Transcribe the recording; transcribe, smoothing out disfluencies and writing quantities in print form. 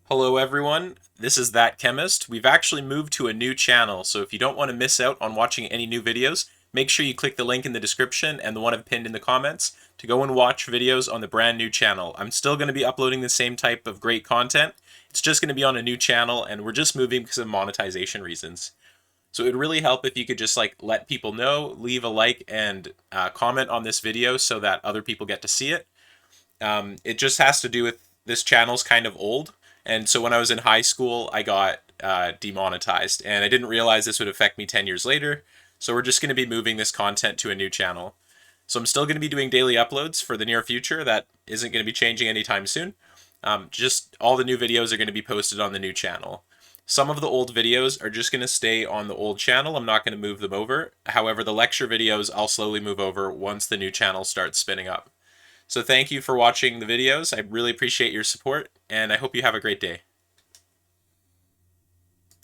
Hello everyone, this is That Chemist. We've actually moved to a new channel, so if you don't want to miss out on watching any new videos, make sure you click the link in the description and the one I've pinned in the comments to go and watch videos on the brand new channel. I'm still going to be uploading the same type of great content. It's just going to be on a new channel and we're just moving because of monetization reasons. So it would really help if you could just let people know, leave a like and comment on this video so that other people get to see it. It just has to do with this channel's kind of old, and so when I was in high school, I got demonetized, and I didn't realize this would affect me 10 years later. So we're just going to be moving this content to a new channel. So I'm still going to be doing daily uploads for the near future. That isn't going to be changing anytime soon. Just all the new videos are going to be posted on the new channel. Some of the old videos are just going to stay on the old channel. I'm not going to move them over. However, the lecture videos I'll slowly move over once the new channel starts spinning up. So thank you for watching the videos. I really appreciate your support, and I hope you have a great day.